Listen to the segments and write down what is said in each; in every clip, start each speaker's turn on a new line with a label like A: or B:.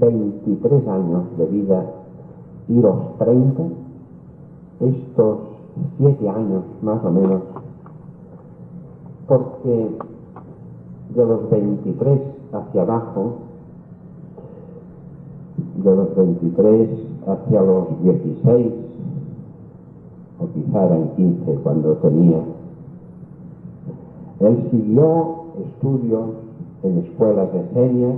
A: 23 años de vida y los 30, estos 7 años más o menos, porque de los 23 hacia abajo, de los 23 hacia los 16, o quizá eran 15 cuando tenía, él siguió estudios en escuelas de Senia,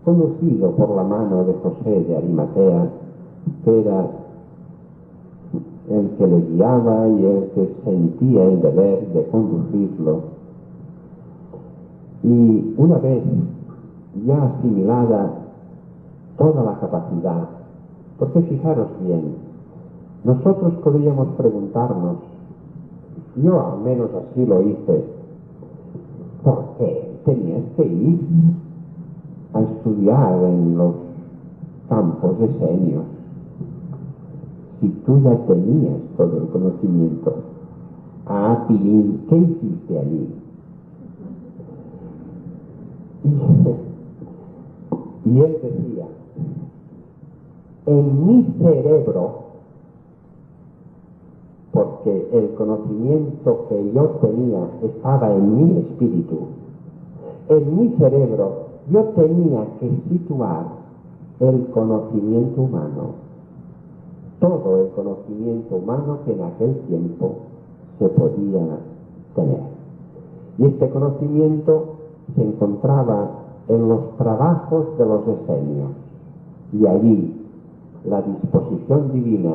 A: conducido por la mano de José de Arimatea, que era el que le guiaba y el que sentía el deber de conducirlo. Y una vez ya asimilada toda la capacidad, porque fijaros bien, nosotros podríamos preguntarnos, yo al menos así lo hice, ¿por qué tenías que ir a estudiar en los campos de Senios si tú ya tenías todo el conocimiento? Ah, Pilín, ¿qué hiciste allí? Y él decía, en mi cerebro, porque el conocimiento que yo tenía estaba en mi espíritu, en mi cerebro yo tenía que situar el conocimiento humano, todo el conocimiento humano que en aquel tiempo se podía tener. Y este conocimiento se encontraba en los trabajos de los esenios, y allí la disposición divina,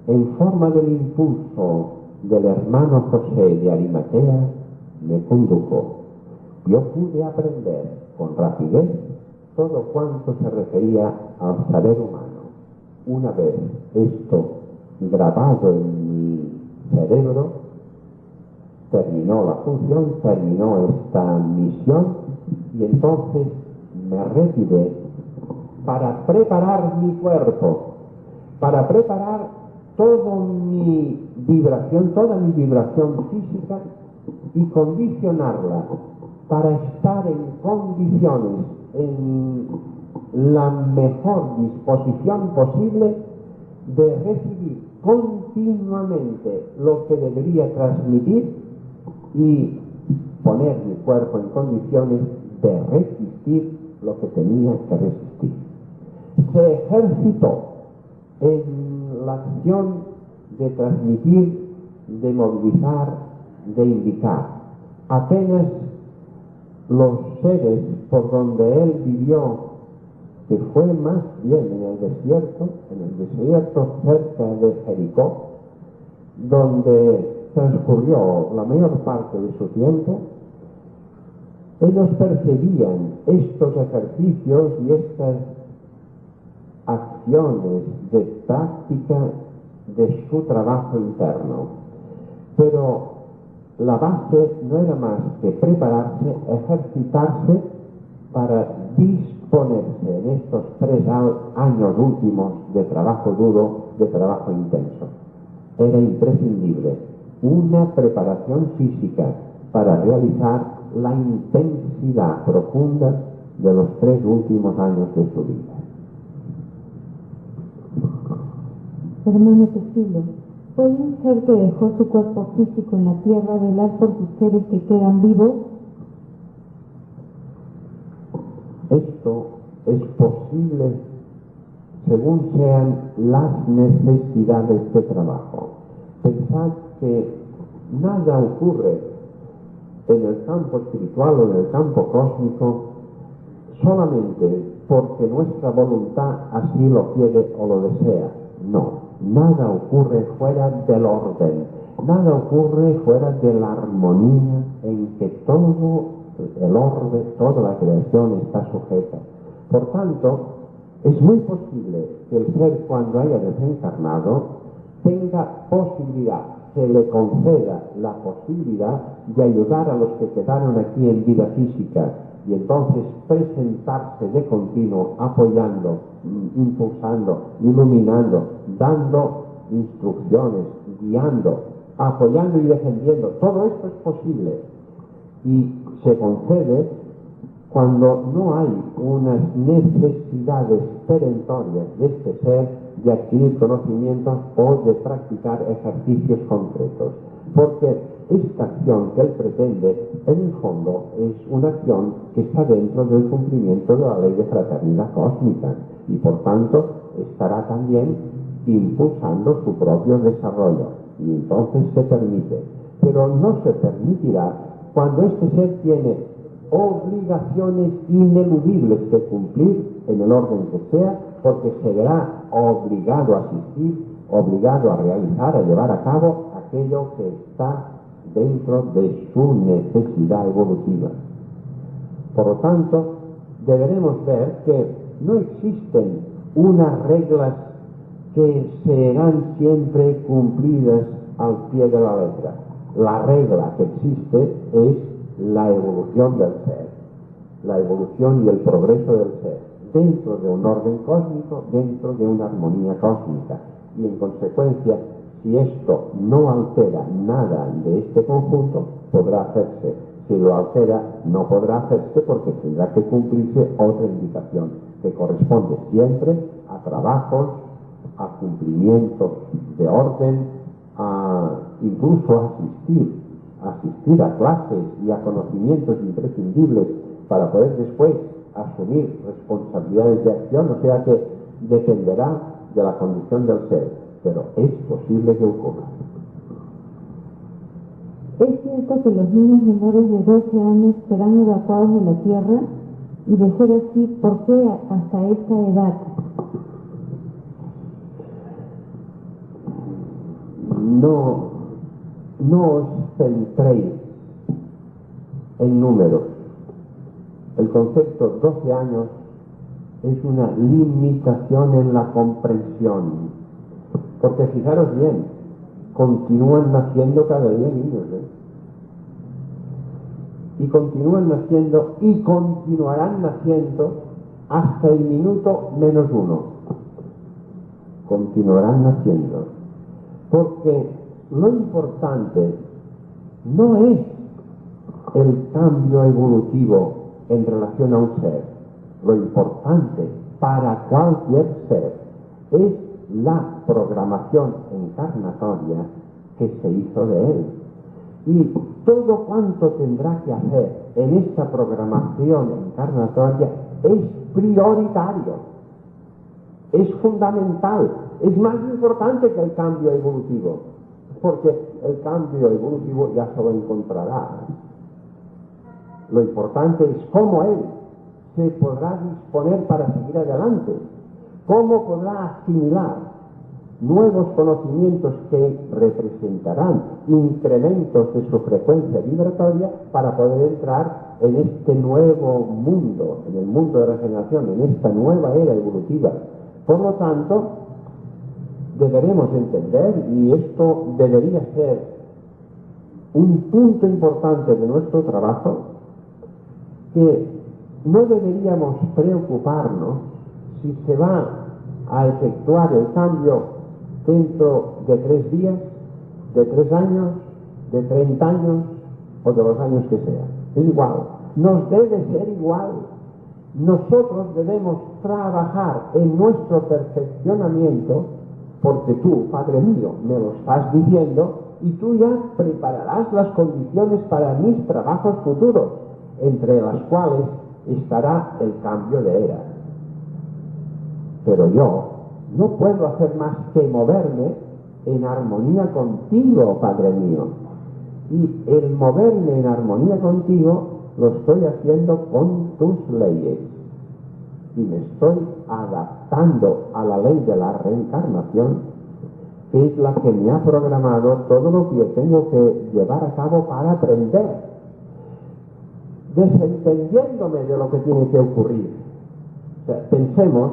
A: en forma del impulso del hermano José de Arimatea, me condujo. Yo pude aprender con rapidez todo cuanto se refería al saber humano. Una vez esto grabado en mi cerebro, terminó la función, terminó esta misión, y entonces me retiré para preparar mi cuerpo, para preparar toda mi vibración física y condicionarla para estar en condiciones, en la mejor disposición posible de recibir continuamente lo que debería transmitir y poner mi cuerpo en condiciones de resistir lo que tenía que resistir. Se ejercitó en la acción de transmitir, de movilizar, de indicar. Apenas los seres por donde él vivió, que fue más bien en el desierto cerca de Jericó, donde transcurrió la mayor parte de su tiempo, ellos percibían estos ejercicios y estas acciones de práctica de su trabajo interno. Pero la base no era más que prepararse, ejercitarse para disponerse en estos 3 años últimos de trabajo duro, de trabajo intenso. Era imprescindible una preparación física para realizar la intensidad profunda de los 3 últimos años de su vida.
B: Hermano Teófilo, ¿puede un ser que dejó su cuerpo físico en la tierra velar por sus seres que quedan vivos?
A: Esto es posible según sean las necesidades de trabajo. Pensad que nada ocurre en el campo espiritual o en el campo cósmico solamente porque nuestra voluntad así lo quiere o lo desea. No, nada ocurre fuera del orden, nada ocurre fuera de la armonía en que todo el orden, toda la creación está sujeta. Por tanto, es muy posible que el ser, cuando haya desencarnado, tenga posibilidad, se le conceda la posibilidad de ayudar a los que quedaron aquí en vida física, y entonces presentarse de continuo, apoyando, impulsando, iluminando, dando instrucciones, guiando, apoyando y defendiendo. Todo esto es posible y se concede cuando no hay unas necesidades perentorias de este ser de adquirir conocimientos o de practicar ejercicios concretos. Porque esta acción que él pretende, en el fondo, es una acción que está dentro del cumplimiento de la ley de fraternidad cósmica y, por tanto, estará también impulsando su propio desarrollo. Y entonces se permite. Pero no se permitirá cuando este ser tiene obligaciones ineludibles que cumplir en el orden que sea, porque se verá obligado a asistir, obligado a realizar, a llevar a cabo aquello que está dentro de su necesidad evolutiva. Por lo tanto, deberemos ver que no existen unas reglas que serán siempre cumplidas al pie de la letra. La regla que existe es la evolución del ser, la evolución y el progreso del ser, dentro de un orden cósmico, dentro de una armonía cósmica. Y en consecuencia, si esto no altera nada de este conjunto, podrá hacerse. Si lo altera, no podrá hacerse porque tendrá que cumplirse otra indicación, que corresponde siempre a trabajos, a cumplimientos de orden, incluso a asistir a clases y a conocimientos imprescindibles para poder después asumir responsabilidades de acción, o sea que dependerá de la condición del ser, pero es posible que ocurra.
B: ¿Es cierto que los niños menores de 12 años serán evacuados de la Tierra? Y de ser así, ¿por qué hasta esta edad?
A: No os centréis en números. El concepto 12 años es una limitación en la comprensión. Porque fijaros bien, continúan naciendo cada día niños, y continúan naciendo y continuarán naciendo hasta el minuto -1. Continuarán naciendo. Porque lo importante no es el cambio evolutivo en relación a un ser. Lo importante para cualquier ser es la programación encarnatoria que se hizo de él. Y todo cuanto tendrá que hacer en esta programación encarnatoria es prioritario, es fundamental, es más importante que el cambio evolutivo, porque el cambio evolutivo ya se lo encontrará. Lo importante es cómo él se podrá disponer para seguir adelante, cómo podrá asimilar nuevos conocimientos que representarán incrementos de su frecuencia vibratoria para poder entrar en este nuevo mundo, en el mundo de regeneración, en esta nueva era evolutiva. Por lo tanto, deberemos entender, y esto debería ser un punto importante de nuestro trabajo, que no deberíamos preocuparnos si se va a efectuar el cambio dentro de 3 días, de 3 años, de 30 años o de los años que sean. Es igual, nos debe ser igual. Nosotros debemos trabajar en nuestro perfeccionamiento, porque tú, Padre mío, me lo estás diciendo, y tú ya prepararás las condiciones para mis trabajos futuros, entre las cuales estará el cambio de era. Pero yo no puedo hacer más que moverme en armonía contigo, Padre mío. Y el moverme en armonía contigo lo estoy haciendo con tus leyes. Y me estoy adaptando a la ley de la reencarnación, que es la que me ha programado todo lo que yo tengo que llevar a cabo para aprender, desentendiéndome de lo que tiene que ocurrir. O sea, pensemos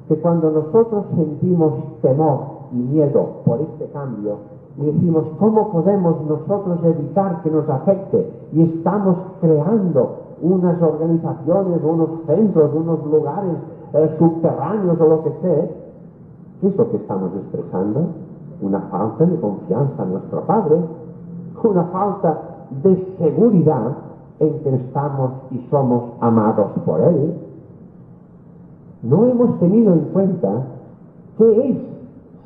A: que cuando nosotros sentimos temor y miedo por este cambio y decimos, ¿cómo podemos nosotros evitar que nos afecte? Y estamos creando unas organizaciones, unos centros, unos lugares subterráneos o lo que sea. ¿Qué es lo que estamos expresando? Una falta de confianza en nuestro Padre, una falta de seguridad en que estamos y somos amados por Él, no hemos tenido en cuenta que es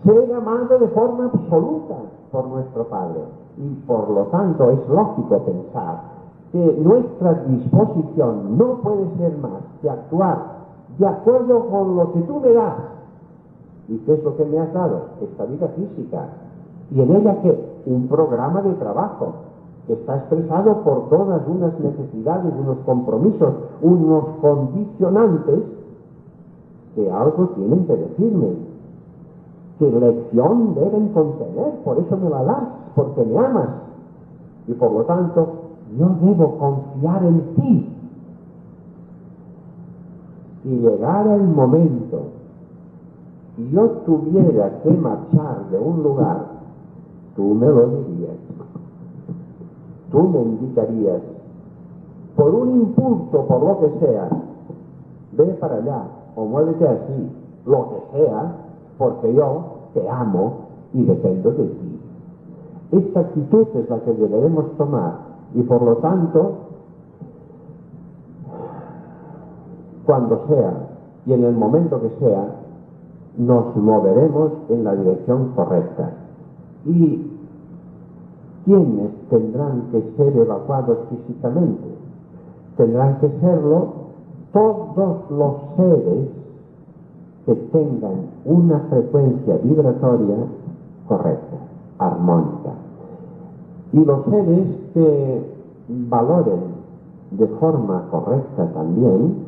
A: ser amado de forma absoluta por nuestro Padre. Y por lo tanto es lógico pensar que nuestra disposición no puede ser más que actuar de acuerdo con lo que tú me das. ¿Y qué es lo que me has dado? Esta vida física. Y en ella, ¿qué? Un programa de trabajo que está expresado por todas unas necesidades, unos compromisos, unos condicionantes que algo tienen que decirme, que lección deben contener. Por eso me la das, porque me amas. Y por lo tanto, yo debo confiar en ti. Si llegara el momento y yo tuviera que marchar de un lugar, tú me lo dirías. Tú me indicarías, por un impulso, por lo que sea, ve para allá, o muévete así, lo que sea, porque yo te amo y dependo de ti. Esta actitud es la que deberemos tomar, y por lo tanto, cuando sea, y en el momento que sea, nos moveremos en la dirección correcta. Y ¿quiénes tendrán que ser evacuados físicamente? Tendrán que serlo todos los seres que tengan una frecuencia vibratoria correcta, armónica. Y los seres que valoren de forma correcta también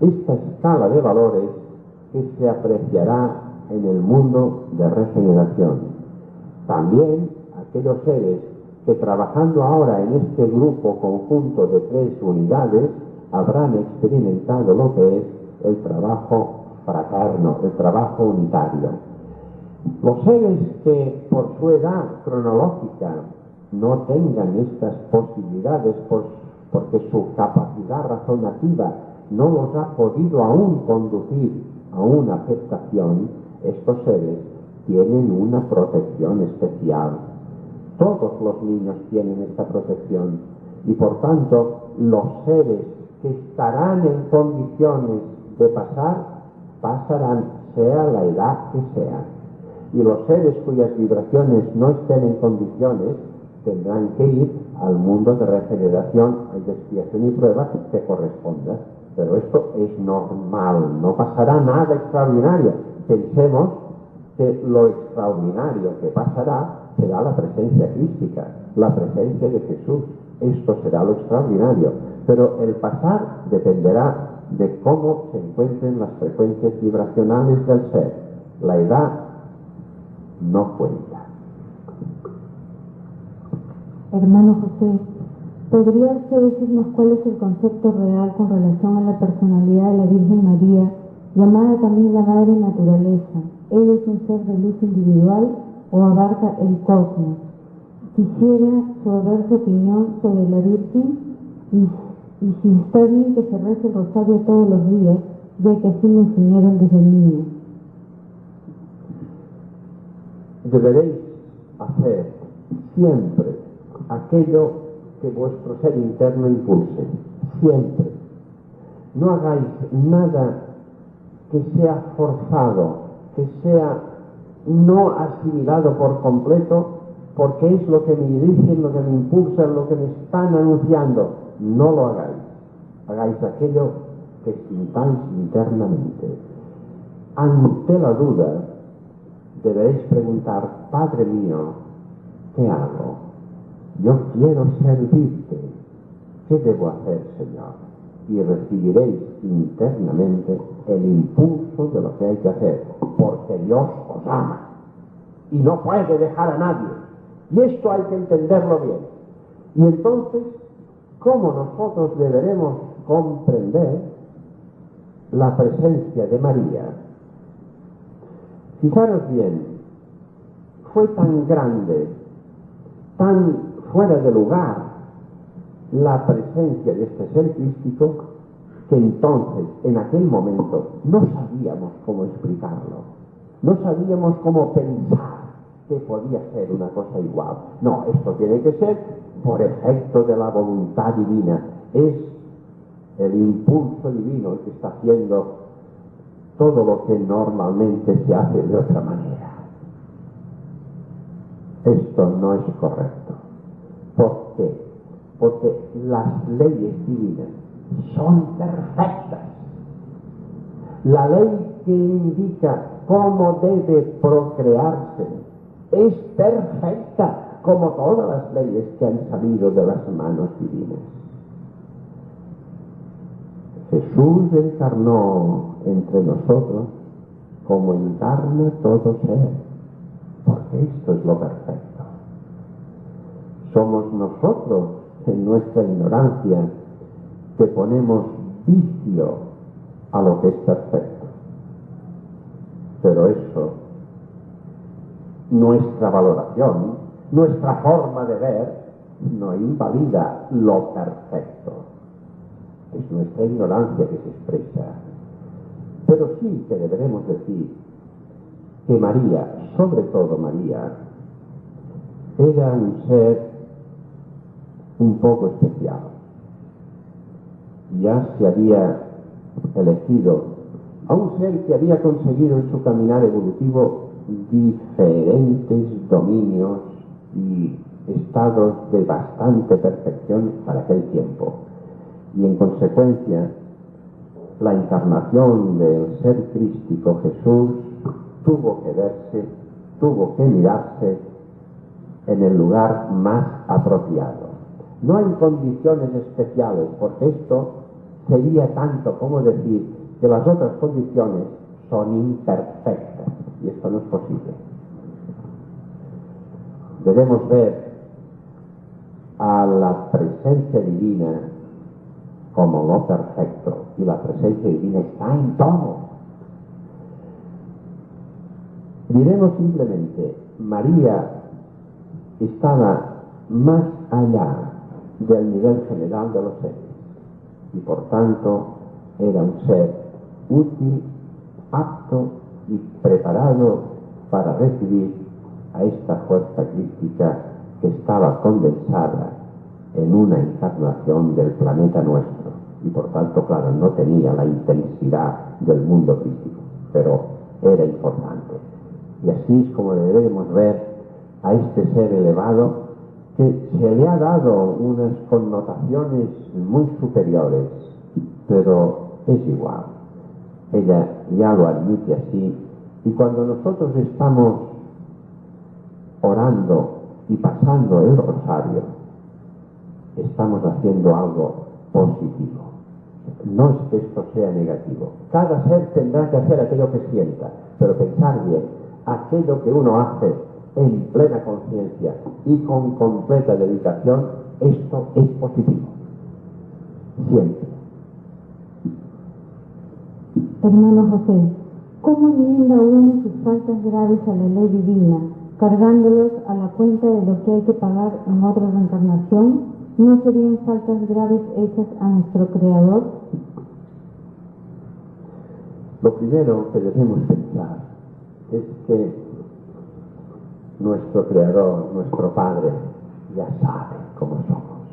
A: esta escala de valores que se apreciará en el mundo de regeneración. También aquellos seres que trabajando ahora en este grupo conjunto de 3 unidades habrán experimentado lo que es el trabajo fraterno, el trabajo unitario. Los seres que por su edad cronológica no tengan estas posibilidades porque su capacidad razonativa no los ha podido aún conducir a una aceptación, estos seres tienen una protección especial. Todos los niños tienen esta protección y por tanto los seres que estarán en condiciones de pasarán, sea la edad que sea. Y los seres cuyas vibraciones no estén en condiciones tendrán que ir al mundo de regeneración, de expiación y prueba que corresponda. Pero esto es normal, no pasará nada extraordinario. Pensemos que lo extraordinario que pasará será la presencia crística, la presencia de Jesús. Esto será lo extraordinario. Pero el pasar dependerá de cómo se encuentren las frecuencias vibracionales del ser. La edad no cuenta.
B: Hermano José, ¿podría usted decirnos cuál es el concepto real con relación a la personalidad de la Virgen María, llamada también la Madre Naturaleza? ¿Ella es un ser de luz individual o abarca el cosmos? Quisiera saber su opinión sobre la Virgen y si está bien que se rece el rosario todos los días, ya que así me enseñaron desde niño.
A: Deberéis hacer siempre aquello que vuestro ser interno impulse, siempre. No hagáis nada que sea forzado, que sea no asimilado por completo, porque es lo que me dicen, lo que me impulsan, lo que me están anunciando. No lo hagáis. Hagáis aquello que sintáis internamente. Ante la duda, debéis preguntar: Padre mío, ¿qué hago? Yo quiero servirte. ¿Qué debo hacer, Señor? Y recibiréis internamente el impulso de lo que hay que hacer, porque Dios os ama y no puede dejar a nadie. Y esto hay que entenderlo bien. Y entonces, ¿cómo nosotros deberemos comprender la presencia de María? Fijaros bien, fue tan grande, tan fuera de lugar la presencia de este ser crístico que entonces, en aquel momento, no sabíamos cómo explicarlo, no sabíamos cómo pensar que podía ser una cosa igual. No, esto tiene que ser por efecto de la voluntad divina. Es el impulso divino el que está haciendo todo lo que normalmente se hace de otra manera. Esto no es correcto. ¿Por qué? Porque las leyes divinas son perfectas. La ley que indica cómo debe procrearse es perfecta, como todas las leyes que han salido de las manos divinas. Jesús encarnó entre nosotros como encarna todo ser, porque esto es lo perfecto. Somos nosotros, en nuestra ignorancia, que ponemos vicio a lo que es perfecto. Pero eso, nuestra valoración, nuestra forma de ver, no invalida lo perfecto. Es nuestra ignorancia que se expresa. Pero sí que deberemos decir que María, sobre todo María, era un ser un poco especial. Ya se había elegido a un ser que había conseguido en su caminar evolutivo diferentes dominios y estados de bastante perfección para aquel tiempo. Y en consecuencia, la encarnación del ser crístico Jesús tuvo que verse, tuvo que mirarse en el lugar más apropiado. No hay condiciones especiales, porque esto sería tanto como decir que las otras condiciones son imperfectas, y esto no es posible. Debemos ver a la presencia divina como lo perfecto, y la presencia divina está en todo. Diremos simplemente, María estaba más allá del nivel general de los seres, y por tanto era un ser útil, apto y preparado para recibir a esta fuerza crística que estaba condensada en una encarnación del planeta nuestro, y por tanto, claro, no tenía la intensidad del mundo crístico, pero era importante. Y así es como debemos ver a este ser elevado, que se le ha dado unas connotaciones muy superiores, pero es igual. Ella ya lo admite así, y cuando nosotros estamos orando y pasando el rosario, estamos haciendo algo positivo. No es que esto sea negativo. Cada ser tendrá que hacer aquello que sienta, pero pensar bien, aquello que uno hace en plena conciencia y con completa dedicación, esto es positivo. Siempre.
B: Hermano José, ¿cómo enmienda uno sus faltas graves a la ley divina, cargándolos a la cuenta de lo que hay que pagar en otra reencarnación? ¿No serían faltas graves hechas a nuestro Creador?
A: Lo primero que debemos pensar es que nuestro Creador, nuestro Padre, ya sabe cómo somos.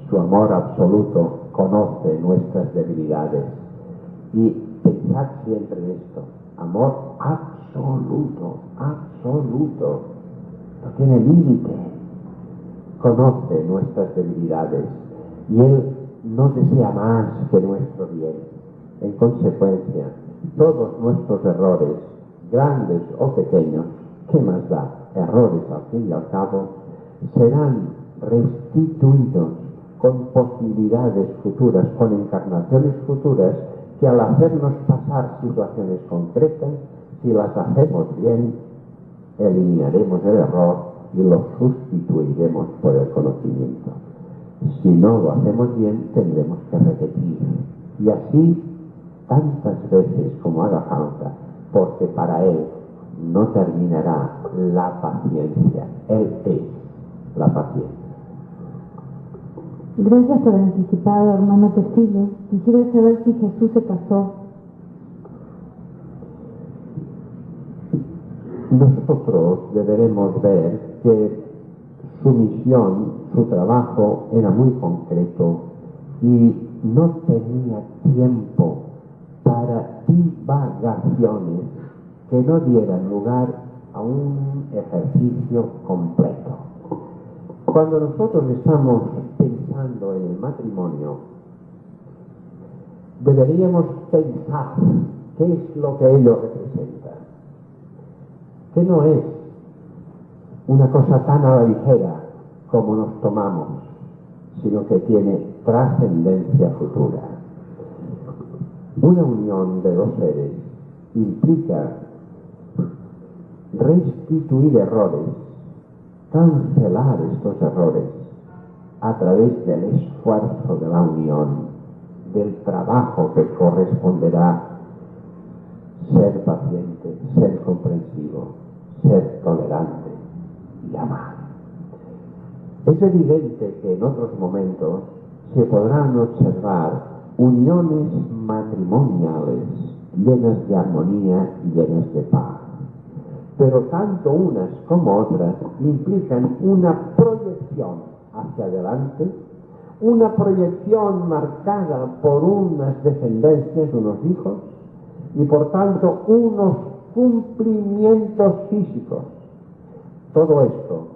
A: Su amor absoluto conoce nuestras debilidades. Y pensad siempre en esto: amor absoluto, absoluto, no tiene límite. Conoce nuestras debilidades y Él no desea más que nuestro bien. En consecuencia, todos nuestros errores, grandes o pequeños, ¿qué más da? Errores al fin y al cabo, serán restituidos con posibilidades futuras, con encarnaciones futuras, que al hacernos pasar situaciones concretas, si las hacemos bien, eliminaremos el error y lo sustituiremos por el conocimiento. Si no lo hacemos bien, tendremos que repetir. Y así, tantas veces como haga falta, porque para Él no terminará la paciencia. Él es la paciencia.
B: Gracias por el anticipado, hermano Tefilo. Quisiera saber si Jesús se casó.
A: Nosotros deberemos ver que su misión, su trabajo era muy concreto y no tenía tiempo para divagaciones que no dieran lugar a un ejercicio completo. Cuando nosotros estamos pensando en el matrimonio, deberíamos pensar qué es lo que ello representa, que no es una cosa tan a la ligera como nos tomamos, sino que tiene trascendencia futura. Una unión de dos seres implica restituir errores, cancelar estos errores a través del esfuerzo de la unión, del trabajo que corresponderá ser paciente, ser comprensivo, ser tolerante y amar. Es evidente que en otros momentos se podrán observar uniones matrimoniales llenas de armonía y llenas de paz. Pero tanto unas como otras implican una proyección hacia adelante, una proyección marcada por unas descendencias, unos hijos, y por tanto unos cumplimientos físicos. Todo esto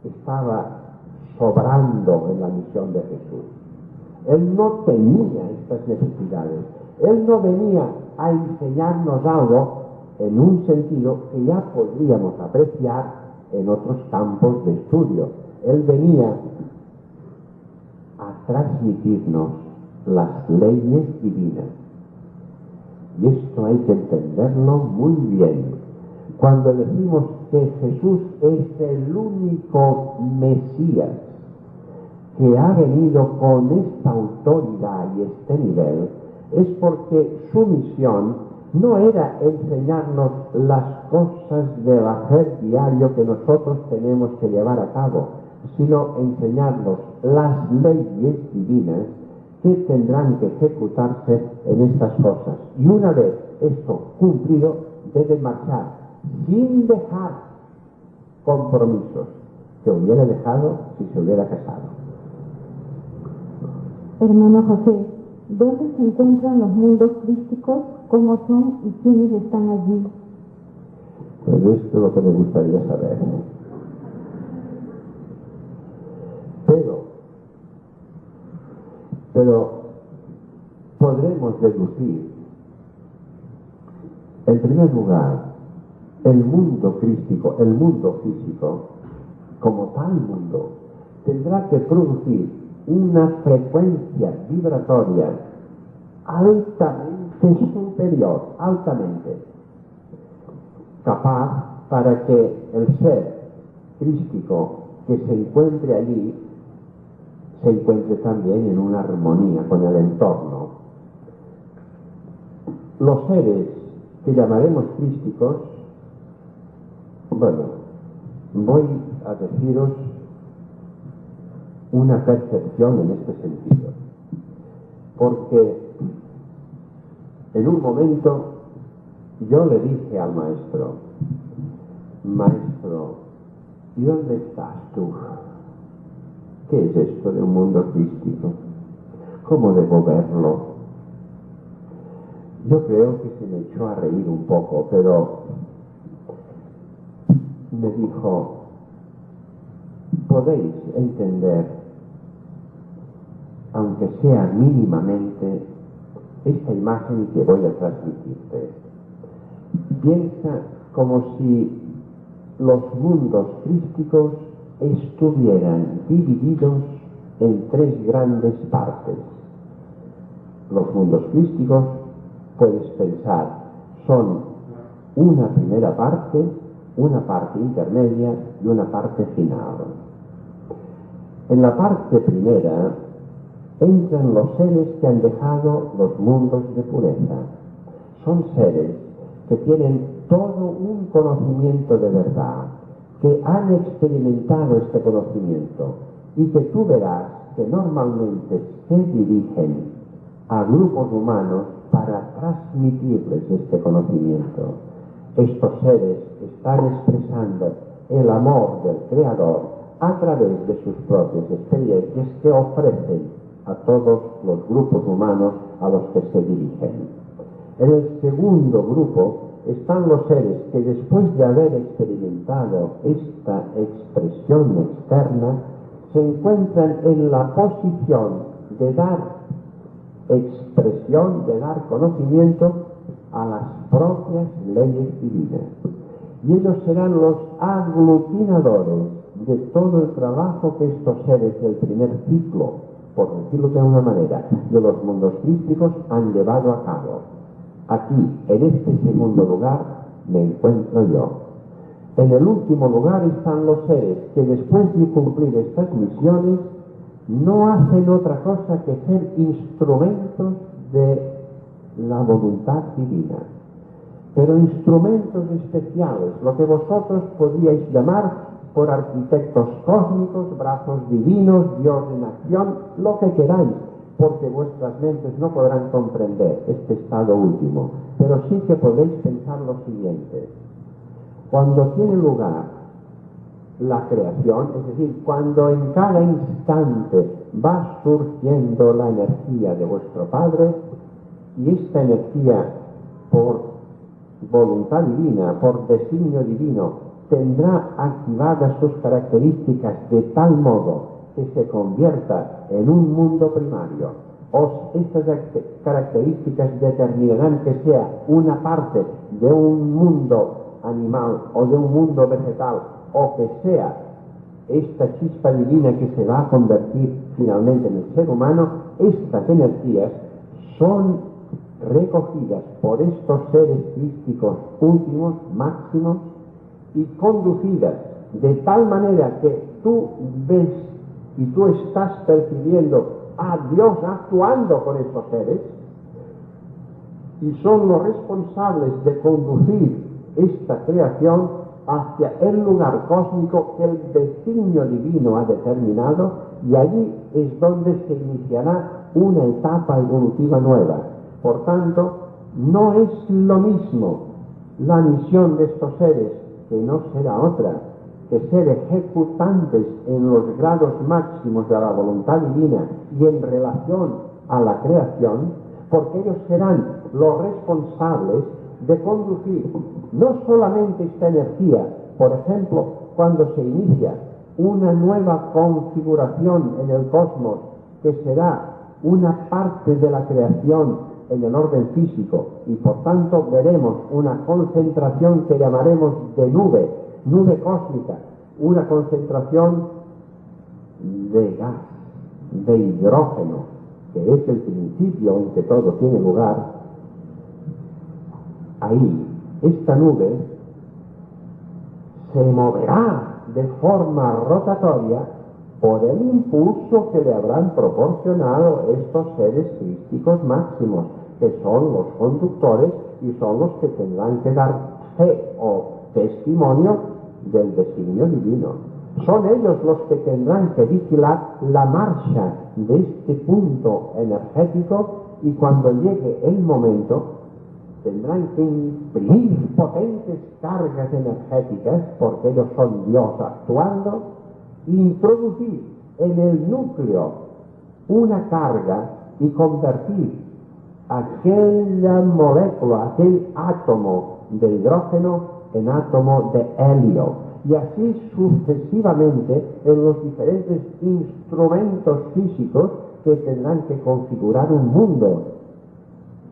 A: estaba sobrando en la misión de Jesús. Él no tenía estas necesidades. Él no venía a enseñarnos algo en un sentido que ya podríamos apreciar en otros campos de estudio. Él venía a transmitirnos las leyes divinas. Y esto hay que entenderlo muy bien. Cuando decimos que Jesús es el único Mesías que ha venido con esta autoridad y este nivel, es porque su misión no era enseñarnos las cosas del hacer diario que nosotros tenemos que llevar a cabo, sino enseñarnos las leyes divinas que tendrán que ejecutarse en estas cosas. Y una vez esto cumplido, deben marchar sin dejar compromisos que hubiera dejado si se hubiera casado.
B: Hermano José, ¿dónde se encuentran los mundos crísticos? ¿Cómo son y quiénes están allí?
A: Pues esto es lo que me gustaría saber. Pero podremos deducir, en primer lugar, el mundo crístico, el mundo físico, como tal mundo, tendrá que producir una frecuencia vibratoria altamente superior, altamente capaz para que el ser crístico que se encuentre allí se encuentre también en una armonía con el entorno. Los seres que llamaremos crísticos, bueno, voy a deciros una percepción en este sentido, porque en un momento yo le dije al maestro, ¿y dónde estás tú? ¿Qué es esto de un mundo crístico? ¿Cómo debo verlo? Yo creo que se me echó a reír un poco, pero me dijo, podéis entender, aunque sea mínimamente, esta imagen que voy a transmitirte. Piensa como si los mundos crísticos estuvieran divididos en tres grandes partes. Los mundos crísticos, puedes pensar, son una primera parte, una parte intermedia y una parte final. En la parte primera entran los seres que han dejado los mundos de pureza. Son seres que tienen todo un conocimiento de verdad, que han experimentado este conocimiento y que tú verás que normalmente se dirigen a grupos humanos para transmitirles este conocimiento. Estos seres están expresando el amor del Creador a través de sus propias experiencias que ofrecen a todos los grupos humanos a los que se dirigen. En el segundo grupo están los seres que después de haber experimentado esta expresión externa se encuentran en la posición de dar expresión, de dar conocimiento a las propias leyes divinas. Y ellos serán los aglutinadores de todo el trabajo que estos seres del primer ciclo, por decirlo de una manera, de los mundos crísticos han llevado a cabo. Aquí, en este segundo lugar, me encuentro yo. En el último lugar están los seres que después de cumplir estas misiones no hacen otra cosa que ser instrumentos de la voluntad divina, pero instrumentos especiales, lo que vosotros podíais llamar por arquitectos cósmicos, brazos divinos, Dios en acción, lo que queráis, porque vuestras mentes no podrán comprender este estado último, pero sí que podéis pensar lo siguiente. Cuando tiene lugar la creación, es decir, cuando en cada instante va surgiendo la energía de vuestro Padre, y esta energía, por voluntad divina, por designio divino, tendrá activadas sus características de tal modo que se convierta en un mundo primario. Estas características determinarán que sea una parte de un mundo animal o de un mundo vegetal, o que sea esta chispa divina que se va a convertir finalmente en el ser humano. Estas energías son recogidas por estos seres crísticos últimos, máximos, y conducidas de tal manera que tú ves y tú estás percibiendo a Dios actuando con estos seres, y son los responsables de conducir esta creación hacia el lugar cósmico que el designio divino ha determinado, y allí es donde se iniciará una etapa evolutiva nueva. Por tanto, no es lo mismo la misión de estos seres, que no será otra que ser ejecutantes en los grados máximos de la voluntad divina y en relación a la creación, porque ellos serán los responsables de conducir no solamente esta energía, por ejemplo, cuando se inicia una nueva configuración en el cosmos, que será una parte de la creación en el orden físico, y por tanto veremos una concentración que llamaremos de nube cósmica, una concentración de gas, de hidrógeno, que es el principio en que todo tiene lugar. Ahí, esta nube se moverá de forma rotatoria por el impulso que le habrán proporcionado estos seres crísticos máximos, que son los conductores y son los que tendrán que dar fe o testimonio del designio divino. Son ellos los que tendrán que vigilar la marcha de este punto energético, y cuando llegue el momento tendrán que imprimir potentes cargas energéticas, porque ellos son Dios actuando, introducir en el núcleo una carga y convertir aquella molécula, aquel átomo de hidrógeno en átomo de helio, y así sucesivamente en los diferentes instrumentos físicos que tendrán que configurar un mundo.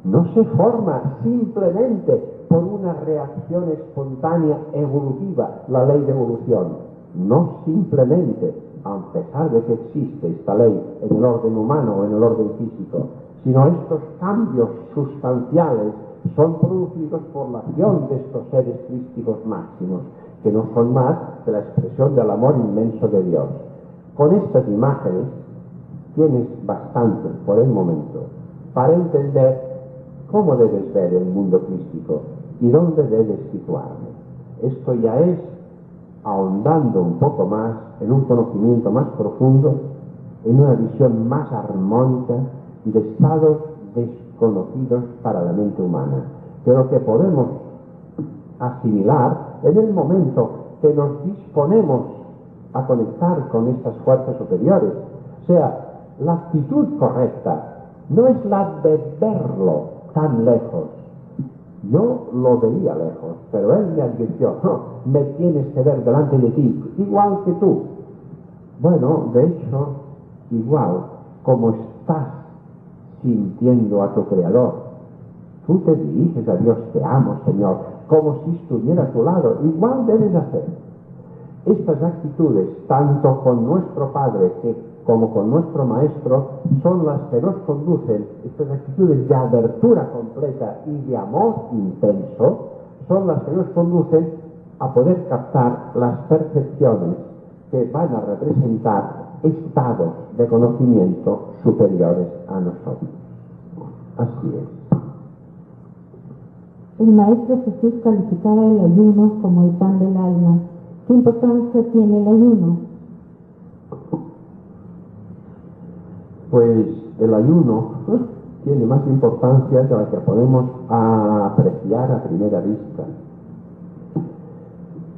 A: No se forma simplemente por una reacción espontánea evolutiva, la ley de evolución. No simplemente, a pesar de que existe esta ley en el orden humano o en el orden físico, sino estos cambios sustanciales son producidos por la acción de estos seres crísticos máximos, que no son más que la expresión del amor inmenso de Dios. Con estas imágenes tienes bastante por el momento para entender cómo debes ver el mundo crístico y dónde debes situarme. Esto ya es ahondando un poco más en un conocimiento más profundo, en una visión más armónica de estados desconocidos para la mente humana, pero que podemos asimilar en el momento que nos disponemos a conectar con estas fuerzas superiores. O sea, la actitud correcta no es la de verlo tan lejos. Yo lo veía lejos, pero él me advirtió, no, me tienes que ver delante de ti, igual que tú. Bueno, de hecho, igual como estás sintiendo a tu Creador, tú te diriges a Dios, te amo, Señor, como si estuviera a tu lado, igual debes hacer. Estas actitudes, tanto con nuestro Padre como con nuestro Maestro, son las que nos conducen, estas actitudes de abertura completa y de amor intenso, son las que nos conducen a poder captar las percepciones que van a representar estados de conocimiento superiores a nosotros. Así es.
B: El Maestro Jesús calificaba el ayuno como el pan del alma. ¿Qué importancia tiene el ayuno?
A: Pues el ayuno tiene más importancia de la que podemos apreciar a primera vista,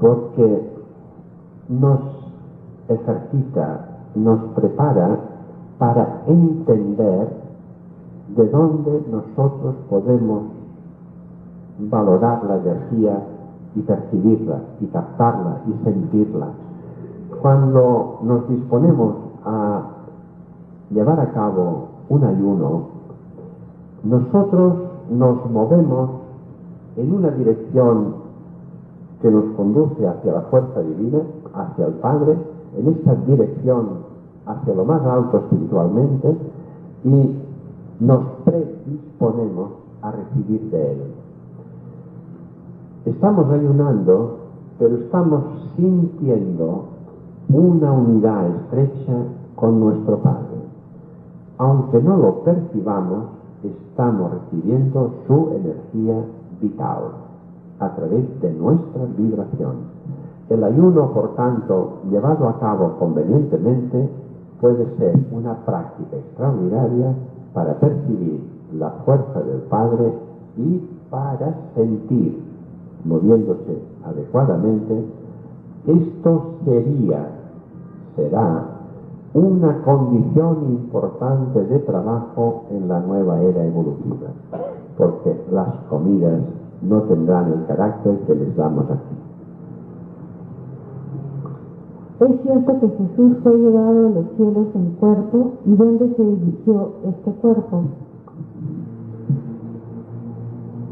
A: porque nos ejercita, nos prepara para entender de dónde nosotros podemos valorar la energía y percibirla, y captarla, y sentirla. Cuando nos disponemos a llevar a cabo un ayuno, nosotros nos movemos en una dirección que nos conduce hacia la fuerza divina, hacia el Padre, en esta dirección hacia lo más alto espiritualmente, y nos predisponemos a recibir de Él. Estamos ayunando, pero estamos sintiendo una unidad estrecha con nuestro Padre. Aunque no lo percibamos, estamos recibiendo su energía vital a través de nuestra vibración. El ayuno, por tanto, llevado a cabo convenientemente, puede ser una práctica extraordinaria para percibir la fuerza del Padre y para sentir, moviéndose adecuadamente. Esto será una condición importante de trabajo en la nueva era evolutiva, porque las comidas no tendrán el carácter que les damos aquí.
B: Es cierto que Jesús fue llevado a los cielos en cuerpo, ¿y dónde se dirigió este cuerpo?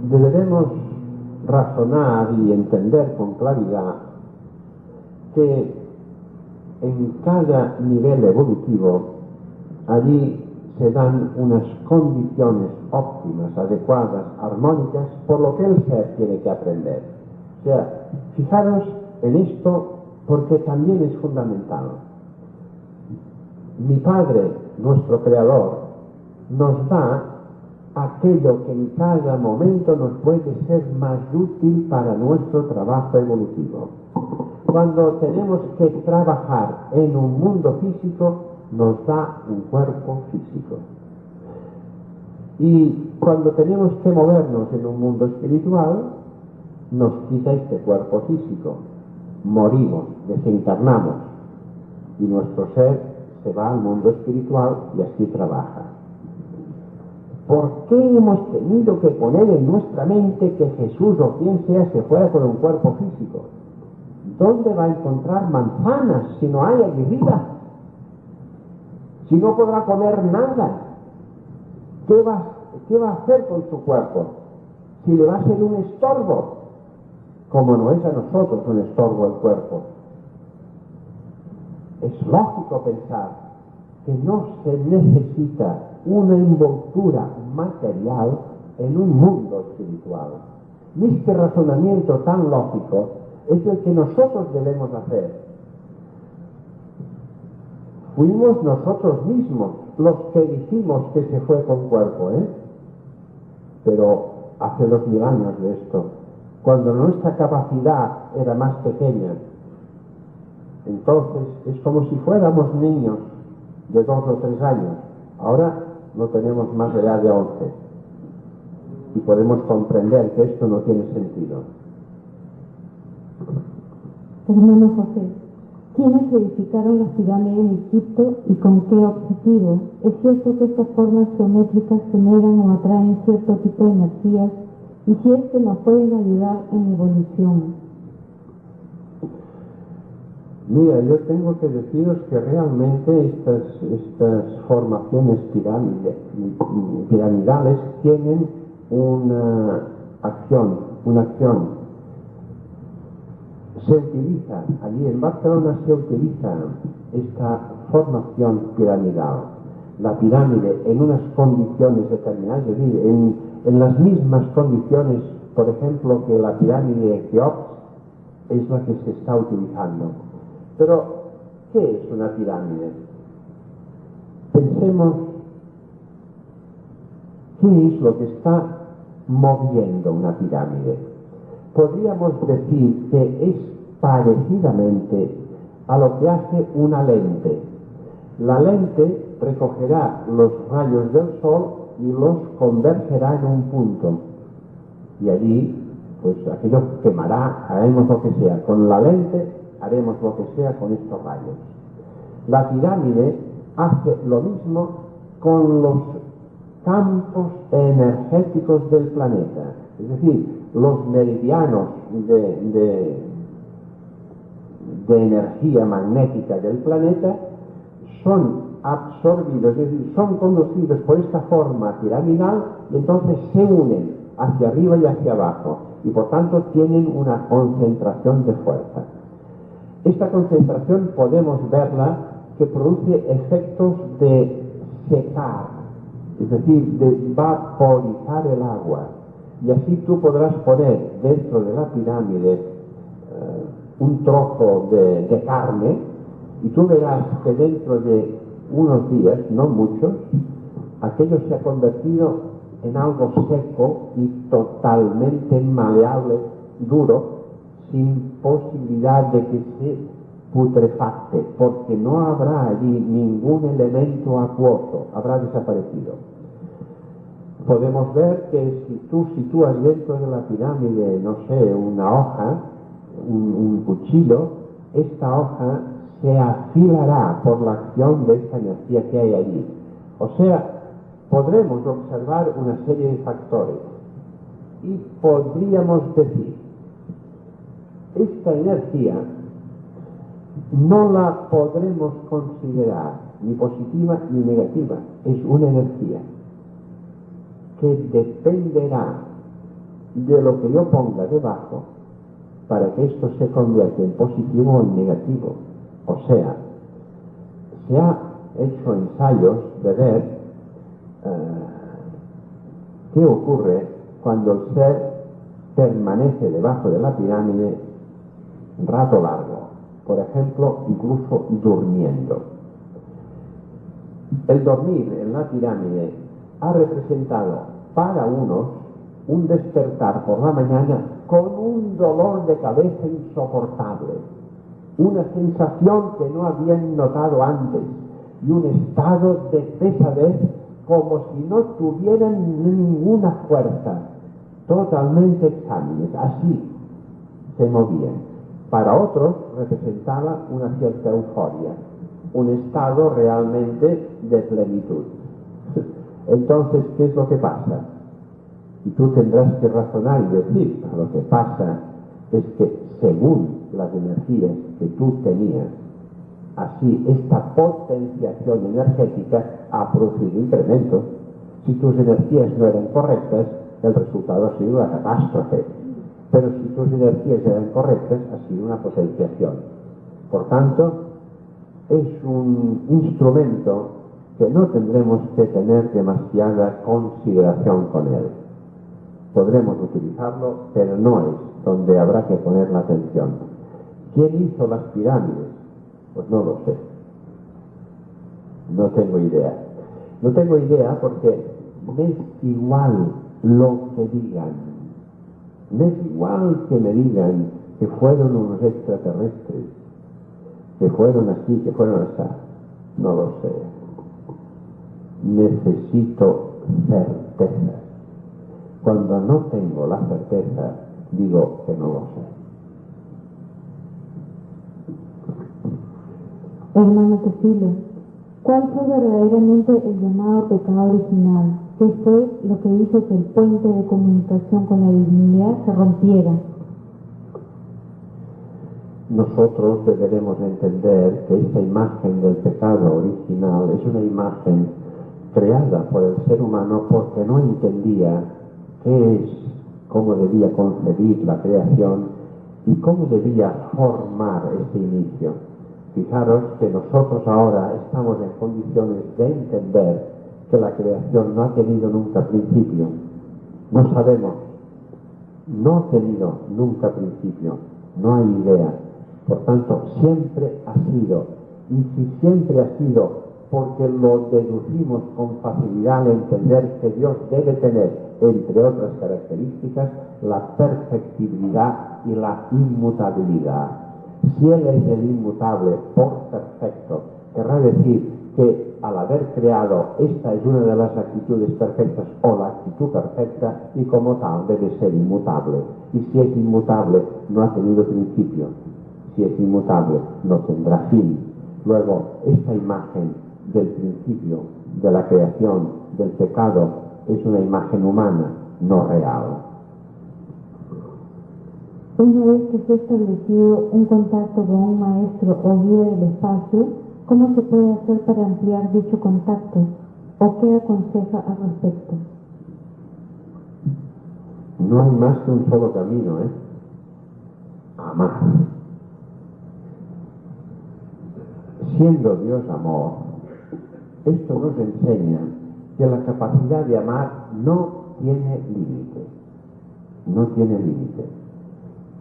A: Deberemos razonar y entender con claridad que en cada nivel evolutivo allí se dan unas condiciones óptimas, adecuadas, armónicas, por lo que el ser tiene que aprender. O sea, fijaros en esto porque también es fundamental. Mi Padre, nuestro Creador, nos da aquello que en cada momento nos puede ser más útil para nuestro trabajo evolutivo. Cuando tenemos que trabajar en un mundo físico, nos da un cuerpo físico. Y cuando tenemos que movernos en un mundo espiritual, nos quita este cuerpo físico. Morimos, desencarnamos, y nuestro ser se va al mundo espiritual y así trabaja. ¿Por qué hemos tenido que poner en nuestra mente que Jesús o quien sea se fuera con un cuerpo físico? ¿Dónde va a encontrar manzanas si no hay allí vida? Si no podrá comer nada, ¿qué va a hacer con su cuerpo? Si le va a ser un estorbo, como no es a nosotros un estorbo el cuerpo. Es lógico pensar que no se necesita una envoltura material en un mundo espiritual. Y este razonamiento tan lógico es el que nosotros debemos hacer. Fuimos nosotros mismos los que dijimos que se fue con cuerpo, pero hace 2000 años de esto, cuando nuestra capacidad era más pequeña. Entonces es como si fuéramos niños de 2 o 3 años. Ahora no tenemos más edad de 11 y podemos comprender que esto no tiene sentido.
B: Hermano José, ¿Quiénes edificaron las pirámides en Egipto y con qué objetivo? Es cierto que estas formas geométricas generan o atraen cierto tipo de energías y si es que nos pueden ayudar en la evolución.
A: Mira, yo tengo que deciros que realmente estas formaciones piramidales tienen una acción. Se utiliza, allí en Barcelona se utiliza esta formación piramidal, la pirámide en unas condiciones determinadas, es decir, en las mismas condiciones, por ejemplo, que la pirámide de Keops es la que se está utilizando. Pero, ¿qué es una pirámide? Pensemos, ¿qué es lo que está moviendo una pirámide? Podríamos decir que es parecidamente a lo que hace una lente. La lente recogerá los rayos del sol y los convergerá en un punto. Y allí, pues aquello quemará, haremos lo que sea. Con la lente haremos lo que sea con estos rayos. La pirámide hace lo mismo con los campos energéticos del planeta. Es decir, los meridianos de energía magnética del planeta son absorbidos, es decir, son conducidos por esta forma piramidal y entonces se unen hacia arriba y hacia abajo y por tanto tienen una concentración de fuerza. Esta concentración podemos verla que produce efectos de secar, es decir, de vaporizar el agua. Y así tú podrás poner dentro de la pirámide un trozo de carne y tú verás que dentro de unos días, no muchos, aquello se ha convertido en algo seco y totalmente maleable, duro, sin posibilidad de que se putrefacte, porque no habrá allí ningún elemento acuoso, habrá desaparecido. Podemos ver que si tú sitúas dentro de la pirámide, no sé, una hoja, un cuchillo, esta hoja se afilará por la acción de esta energía que hay allí. O sea, podremos observar una serie de factores y podríamos decir, esta energía no la podremos considerar ni positiva ni negativa, es una energía que dependerá de lo que yo ponga debajo para que esto se convierta en positivo o en negativo. O sea, se ha hecho ensayos de ver qué ocurre cuando el ser permanece debajo de la pirámide un rato largo, por ejemplo, incluso durmiendo. El dormir en la pirámide ha representado para unos un despertar por la mañana con un dolor de cabeza insoportable, una sensación que no habían notado antes y un estado de pesadez como si no tuvieran ninguna fuerza, totalmente exámenes, así se movían. Para otros representaba una cierta euforia, un estado realmente de plenitud. Entonces, ¿qué es lo que pasa? Y tú tendrás que razonar y decir, lo que pasa es que según las energías que tú tenías, así esta potenciación energética ha producido incrementos. Si tus energías no eran correctas, el resultado ha sido una catástrofe. Pero si tus energías eran correctas, ha sido una potenciación. Por tanto, es un instrumento que no tendremos que tener demasiada consideración con él. Podremos utilizarlo, pero no es donde habrá que poner la atención. ¿Quién hizo las pirámides? Pues no lo sé. No tengo idea. No tengo idea porque me es igual lo que digan. Me es igual que me digan que fueron unos extraterrestres, que fueron así, que fueron así. No lo sé. Necesito certeza. Cuando no tengo la certeza, digo que no lo sé.
B: Hermano Tefilo, ¿cuál fue verdaderamente el llamado pecado original? ¿Qué fue lo que hizo que el puente de comunicación con la divinidad se rompiera?
A: Nosotros deberemos entender que esta imagen del pecado original es una imagen creada por el ser humano porque no entendía qué es, cómo debía concebir la creación y cómo debía formar este inicio. Fijaros que nosotros ahora estamos en condiciones de entender que la creación no ha tenido nunca principio. No sabemos, no ha tenido nunca principio, no hay idea. Por tanto, siempre ha sido. Y si siempre ha sido porque lo deducimos con facilidad al entender que Dios debe tener, entre otras características, la perfectibilidad y la inmutabilidad. Si Él es el inmutable por perfecto, querrá decir que al haber creado, esta es una de las actitudes perfectas o la actitud perfecta y como tal debe ser inmutable. Y si es inmutable, no ha tenido principio. Si es inmutable, no tendrá fin. Luego, esta imagen del principio, de la creación, del pecado, es una imagen humana, no real.
B: Una vez que se ha establecido un contacto con un maestro o guía del espacio, ¿cómo se puede hacer para ampliar dicho contacto? ¿O qué aconseja al respecto?
A: No hay más que un solo camino, amar. Siendo Dios amor, esto nos enseña que la capacidad de amar no tiene límite. No tiene límite.